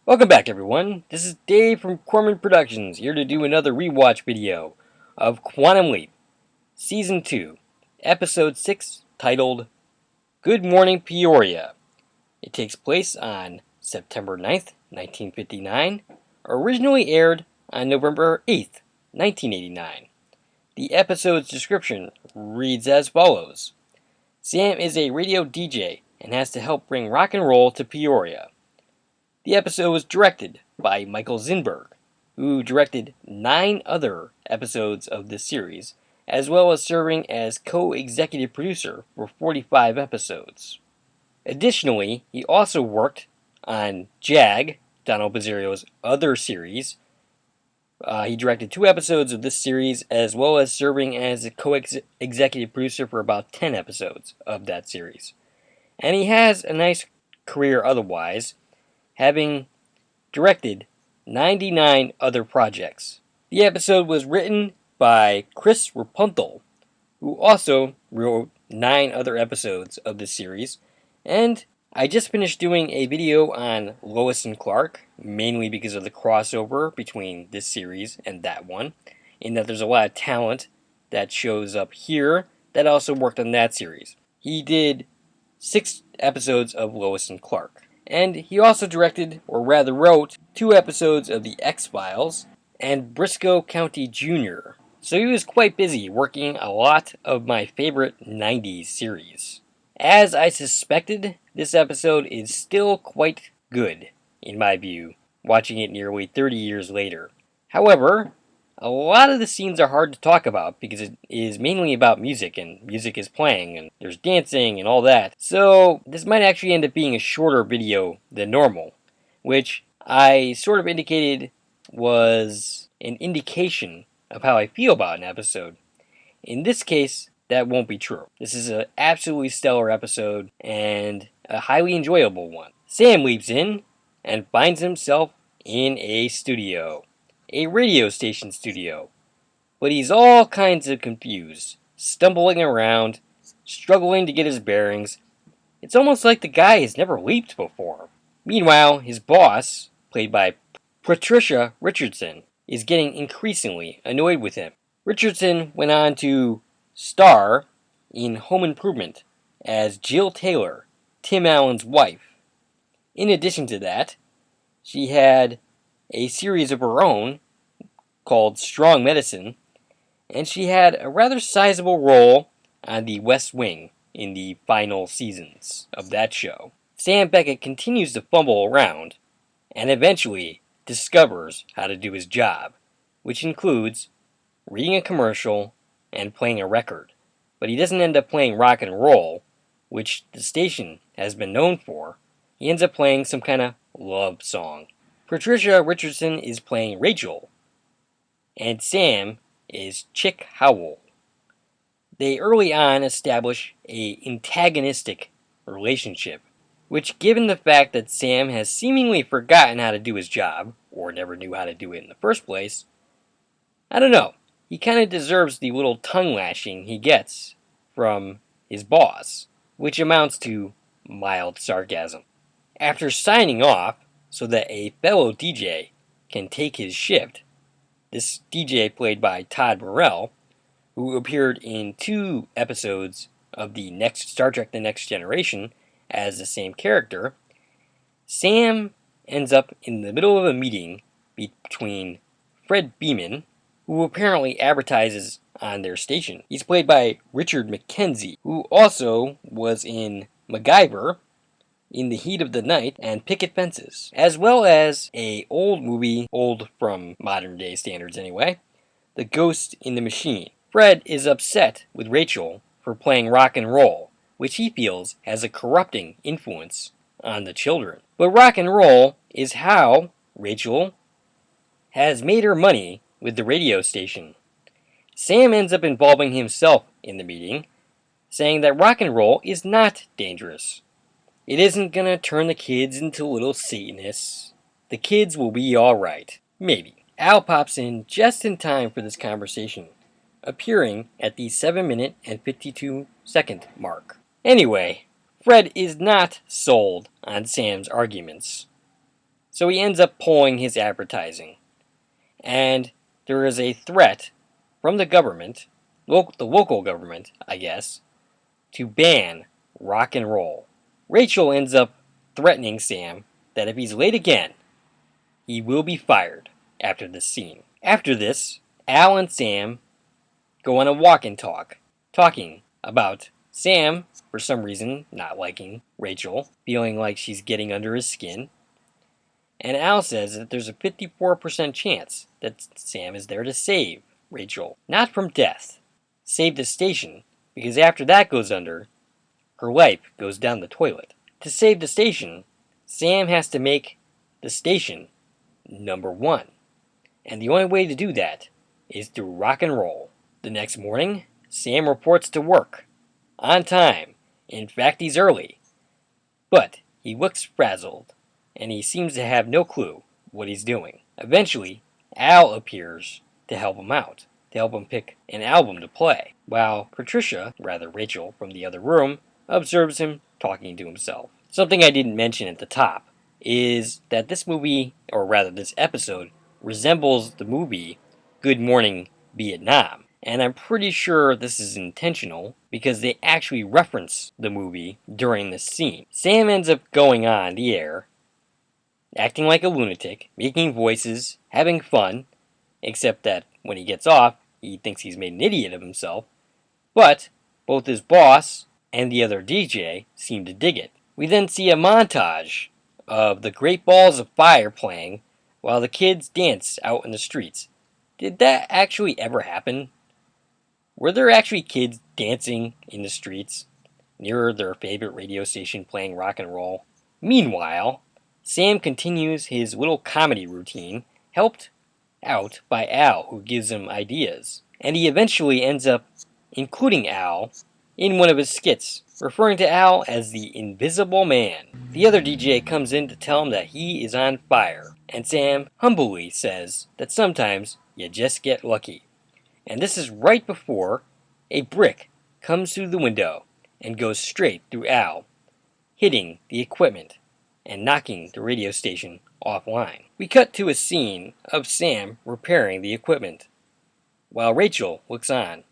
Welcome back, everyone. This is Dave from Corman Productions, here to do another rewatch video of Quantum Leap, Season 2, Episode 6, titled Good Morning Peoria. It takes place on September 9th, 1959, originally aired on November 8th, 1989. The episode's description reads as follows. Sam is a radio DJ and has to help bring rock and roll to Peoria. The episode was directed by Michael Zinberg, who directed 9 other episodes of this series, as well as serving as co-executive producer for 45 episodes. Additionally, he also worked on Jag, Donald Pizzario's other series. He directed 2 episodes of this series, as well as serving as a co-executive producer for about 10 episodes of that series. And he has a nice career otherwise, having directed 99 other projects. The episode was written by Chris Rapunzel, who also wrote 9 other episodes of this series, and I just finished doing a video on Lois and Clark, mainly because of the crossover between this series and that one, in that there's a lot of talent that shows up here that also worked on that series. He did 6 episodes of Lois and Clark. And he also directed, or rather wrote, 2 episodes of The X-Files and Briscoe County Jr. So he was quite busy working a lot of my favorite 90s series. As I suspected, this episode is still quite good, in my view, watching it nearly 30 years later. However, a lot of the scenes are hard to talk about because it is mainly about music, and music is playing, and there's dancing and all that. So this might actually end up being a shorter video than normal, which I sort of indicated was an indication of how I feel about an episode. In this case, that won't be true. This is an absolutely stellar episode and a highly enjoyable one. Sam leaps in and finds himself in a studio. A radio station studio, but he's all kinds of confused, stumbling around, struggling to get his bearings. It's almost like the guy has never leaped before. Meanwhile, his boss, played by Patricia Richardson, is getting increasingly annoyed with him. Richardson went on to star in Home Improvement as Jill Taylor, Tim Allen's wife. In addition to that, she had a series of her own called Strong Medicine, and she had a rather sizable role on The West Wing in the final seasons of that show. Sam Beckett continues to fumble around and eventually discovers how to do his job, which includes reading a commercial and playing a record. But he doesn't end up playing rock and roll, which the station has been known for. He ends up playing some kind of love song. Patricia Richardson is playing Rachel, and Sam is Chick Howell. They early on establish a antagonistic relationship, which, given the fact that Sam has seemingly forgotten how to do his job, or never knew how to do it in the first place, I don't know, he kind of deserves the little tongue lashing he gets from his boss, which amounts to mild sarcasm. After signing off so that a fellow DJ can take his shift, this DJ played by Todd Morrell, who appeared in 2 episodes of the next Star Trek The Next Generation as the same character, Sam ends up in the middle of a meeting between Fred Beeman, who apparently advertises on their station. He's played by Richard McKenzie, who also was in MacGyver, In the Heat of the Night, and Picket Fences, as well as a old movie, old from modern day standards anyway, The Ghost in the Machine. Fred is upset with Rachel for playing rock and roll, which he feels has a corrupting influence on the children. But rock and roll is how Rachel has made her money with the radio station. Sam ends up involving himself in the meeting, saying that rock and roll is not dangerous. It isn't gonna turn the kids into little Satanists. The kids will be alright. Maybe. Al pops in just in time for this conversation, appearing at the 7-minute and 52-second mark. Anyway, Fred is not sold on Sam's arguments. So he ends up pulling his advertising. And there is a threat from the government, the local government, I guess, to ban rock and roll. Rachel ends up threatening Sam that if he's late again, he will be fired after this scene. After this, Al and Sam go on a walk and talk, talking about Sam, for some reason, not liking Rachel, feeling like she's getting under his skin. And Al says that there's a 54% chance that Sam is there to save Rachel, not from death, save the station, because after that goes under, her life goes down the toilet. To save the station, Sam has to make the station number one. And the only way to do that is through rock and roll. The next morning, Sam reports to work. On time. In fact, he's early. But he looks frazzled, and he seems to have no clue what he's doing. Eventually, Al appears to help him out, to help him pick an album to play, while Rachel from the other room, observes him talking to himself. Something I didn't mention at the top is that this movie, or rather this episode, resembles the movie Good Morning Vietnam. And I'm pretty sure this is intentional because they actually reference the movie during this scene. Sam ends up going on the air, acting like a lunatic, making voices, having fun, except that when he gets off, he thinks he's made an idiot of himself. But both his boss and the other DJ seem to dig it. We then see a montage of the Great Balls of Fire playing while the kids dance out in the streets. Did that actually ever happen? Were there actually kids dancing in the streets near their favorite radio station playing rock and roll? Meanwhile, Sam continues his little comedy routine, helped out by Al, who gives him ideas. And he eventually ends up including Al in one of his skits, referring to Al as the Invisible Man. The other DJ comes in to tell him that he is on fire, and Sam humbly says that sometimes you just get lucky. And this is right before a brick comes through the window and goes straight through Al, hitting the equipment and knocking the radio station offline. We cut to a scene of Sam repairing the equipment, while Rachel looks on,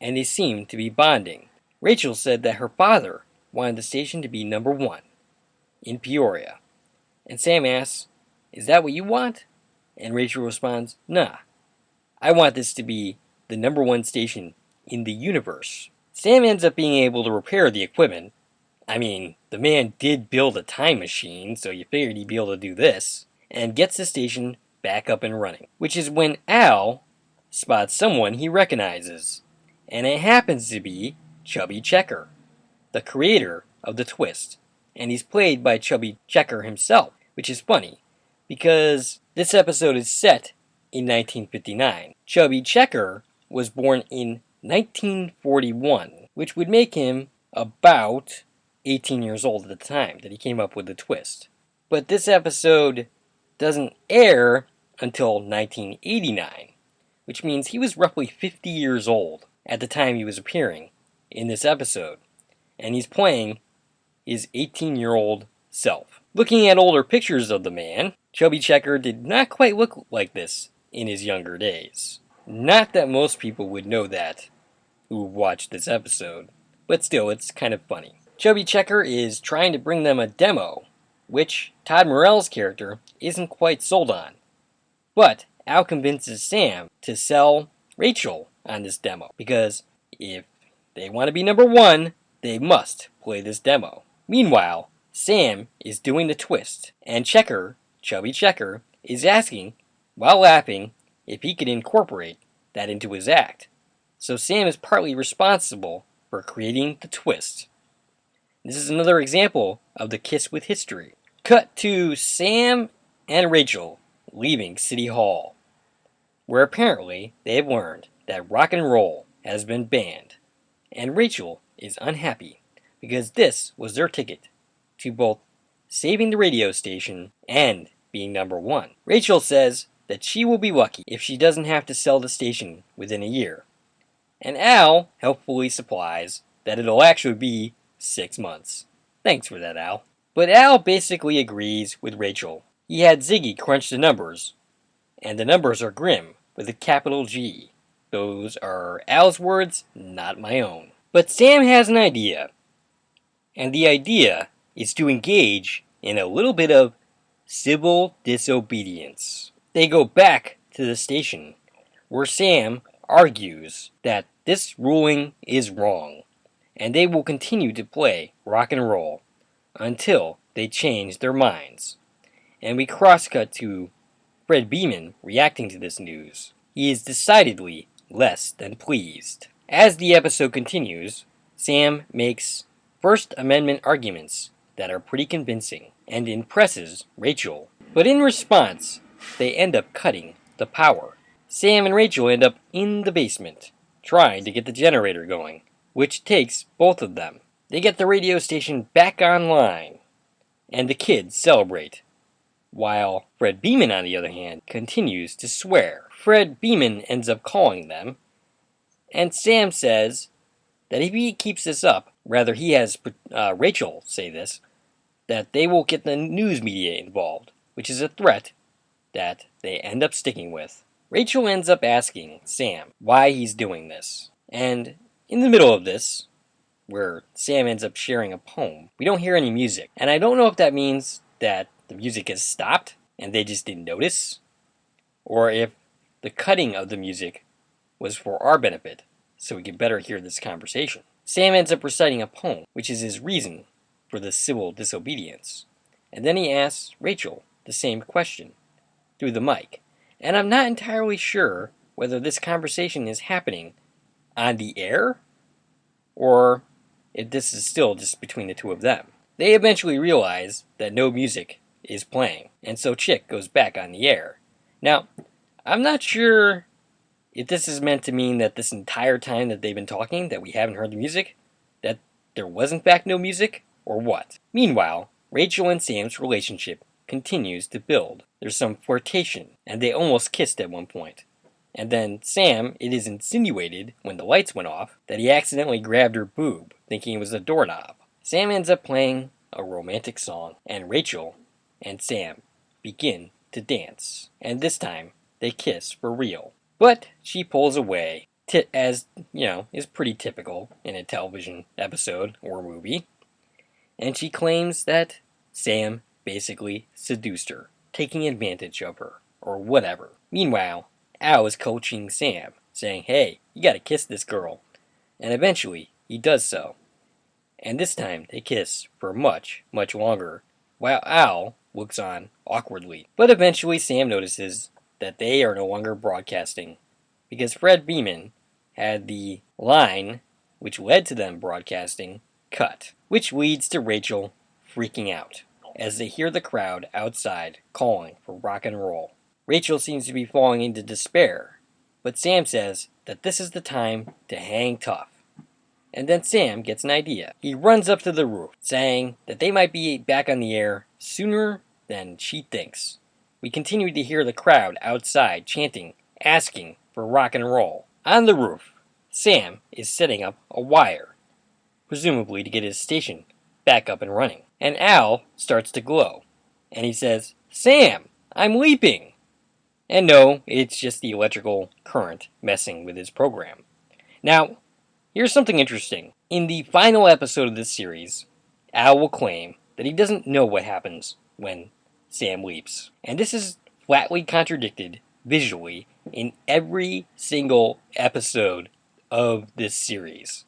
and they seem to be bonding. Rachel said that her father wanted the station to be number one in Peoria. And Sam asks, "Is that what you want?" And Rachel responds, "Nah, I want this to be the number one station in the universe." Sam ends up being able to repair the equipment. I mean, the man did build a time machine, so you figured he'd be able to do this, and gets the station back up and running. Which is when Al spots someone he recognizes, and it happens to be Chubby Checker, the creator of the twist, and he's played by Chubby Checker himself, which is funny, because this episode is set in 1959. Chubby Checker was born in 1941, which would make him about 18 years old at the time that he came up with the twist. But this episode doesn't air until 1989, which means he was roughly 50 years old at the time he was appearing in this episode, and he's playing his 18-year-old self. Looking at older pictures of the man, Chubby Checker did not quite look like this in his younger days. Not that most people would know that who watched this episode, but still, it's kind of funny. Chubby Checker is trying to bring them a demo, which Todd Morell's character isn't quite sold on. But Al convinces Sam to sell Rachel on this demo, because if they want to be number one, they must play this demo. Meanwhile, Sam is doing the twist, and Chubby Checker, is asking, while laughing, if he could incorporate that into his act. So Sam is partly responsible for creating the twist. This is another example of the kiss with history. Cut to Sam and Rachel leaving City Hall, where apparently they have learned that rock and roll has been banned, and Rachel is unhappy because this was their ticket to both saving the radio station and being number one. Rachel says that she will be lucky if she doesn't have to sell the station within a year, and Al helpfully supplies that it'll actually be 6 months. Thanks for that, Al. But Al basically agrees with Rachel. He had Ziggy crunch the numbers, and the numbers are grim with a capital G. Those are Al's words, not my own. But Sam has an idea, and the idea is to engage in a little bit of civil disobedience. They go back to the station, where Sam argues that this ruling is wrong, and they will continue to play rock and roll until they change their minds. And we cross-cut to Fred Beeman reacting to this news. He is decidedly less than pleased. As the episode continues, Sam makes First Amendment arguments that are pretty convincing and impresses Rachel. But in response, they end up cutting the power. Sam and Rachel end up in the basement, trying to get the generator going, which takes both of them. They get the radio station back online, and the kids celebrate, while Fred Beeman, on the other hand, continues to swear. Fred Beeman ends up calling them, and Sam says that if he keeps this up, rather he has Rachel say this, that they will get the news media involved, which is a threat that they end up sticking with. Rachel ends up asking Sam why he's doing this, and in the middle of this, where Sam ends up sharing a poem, we don't hear any music, and I don't know if that means that the music has stopped and they just didn't notice, or if the cutting of the music was for our benefit so we could better hear this conversation. Sam ends up reciting a poem, which is his reason for the civil disobedience, and then he asks Rachel the same question through the mic, and I'm not entirely sure whether this conversation is happening on the air or if this is still just between the two of them. They eventually realize that no music is playing, and so Chick goes back on the air. Now, I'm not sure if this is meant to mean that this entire time that they've been talking that we haven't heard the music, that there was in fact no music, or what. Meanwhile, Rachel and Sam's relationship continues to build. There's some flirtation, and they almost kissed at one point. And then Sam, it is insinuated, when the lights went off, that he accidentally grabbed her boob, thinking it was a doorknob. Sam ends up playing a romantic song, and Rachel and Sam begin to dance. And this time, they kiss for real. But she pulls away, as, is pretty typical in a television episode or movie. And she claims that Sam basically seduced her, taking advantage of her, or whatever. Meanwhile, Al is coaching Sam, saying, hey, you gotta kiss this girl. And eventually, he does so. And this time, they kiss for much, much longer, while Al looks on awkwardly. But eventually, Sam notices that they are no longer broadcasting, because Fred Beeman had the line, which led to them broadcasting, cut, which leads to Rachel freaking out as they hear the crowd outside calling for rock and roll. Rachel seems to be falling into despair, but Sam says that this is the time to hang tough. And then Sam gets an idea. He runs up to the roof, saying that they might be back on the air sooner than she thinks. We continue to hear the crowd outside chanting, asking for rock and roll. On the roof, Sam is setting up a wire, presumably to get his station back up and running. And Al starts to glow, and he says, Sam, I'm leaping! And no, it's just the electrical current messing with his program. Now, here's something interesting. In the final episode of this series, Al will claim that he doesn't know what happens when Sam leaps. And this is flatly contradicted visually in every single episode of this series.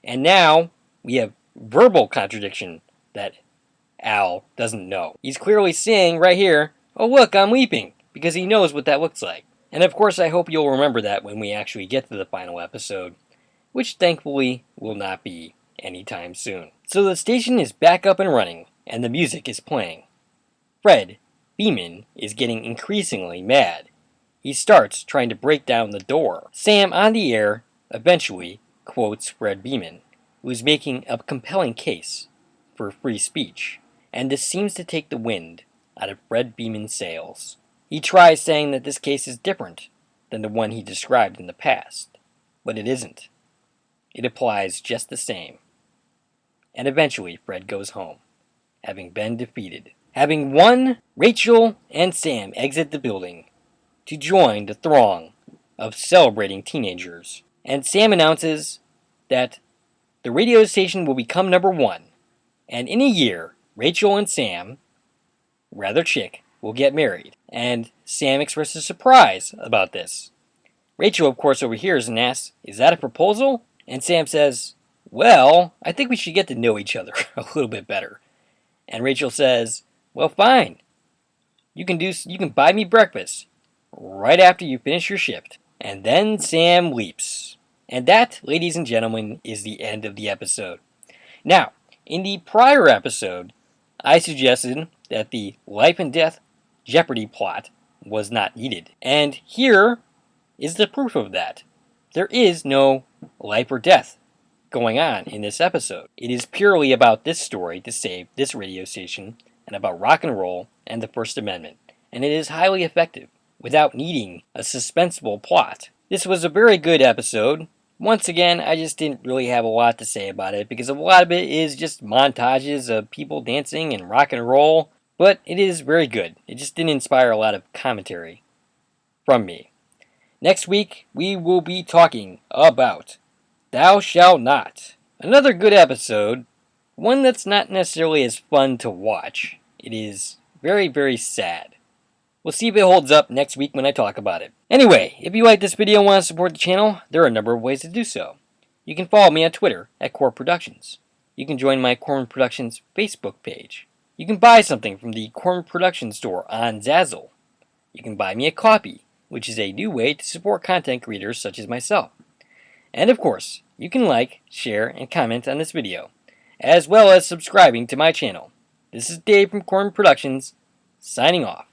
And now we have verbal contradiction that Al doesn't know. He's clearly saying right here, oh look, I'm leaping, because he knows what that looks like. And of course I hope you'll remember that when we actually get to the final episode, which thankfully will not be anytime soon. So the station is back up and running, and the music is playing. Fred Beeman is getting increasingly mad. He starts trying to break down the door. Sam, on the air, eventually quotes Fred Beeman, who is making a compelling case for free speech, and this seems to take the wind out of Fred Beeman's sails. He tries saying that this case is different than the one he described in the past, but it isn't. It applies just the same. And eventually Fred goes home, having been defeated. Having won, Rachel and Sam exit the building to join the throng of celebrating teenagers. And Sam announces that the radio station will become number one, and in a year, Rachel and Sam, rather chick, will get married. And Sam expresses surprise about this. Rachel, of course, overhears and asks, "Is that a proposal?" And Sam says, "Well, I think we should get to know each other a little bit better." And Rachel says, "Well, fine. You can buy me breakfast right after you finish your shift." And then Sam leaps. And that, ladies and gentlemen, is the end of the episode. Now, in the prior episode, I suggested that the life and death Jeopardy plot was not needed. And here is the proof of that. There is no life or death going on in this episode. It is purely about this story to save this radio station and about rock and roll and the First Amendment. And it is highly effective without needing a suspenseful plot. This was a very good episode. Once again, I just didn't really have a lot to say about it because a lot of it is just montages of people dancing and rock and roll, but it is very good. It just didn't inspire a lot of commentary from me. Next week, we will be talking about Thou Shalt Not. Another good episode, one that's not necessarily as fun to watch. It is very, very sad. We'll see if it holds up next week when I talk about it. Anyway, if you like this video and want to support the channel, there are a number of ways to do so. You can follow me on Twitter at Core Productions. You can join my Corman Productions Facebook page. You can buy something from the Corman Productions store on Zazzle. You can buy me a coffee, which is a new way to support content creators such as myself. And of course, you can like, share, and comment on this video, as well as subscribing to my channel. This is Dave from Corman Productions, signing off.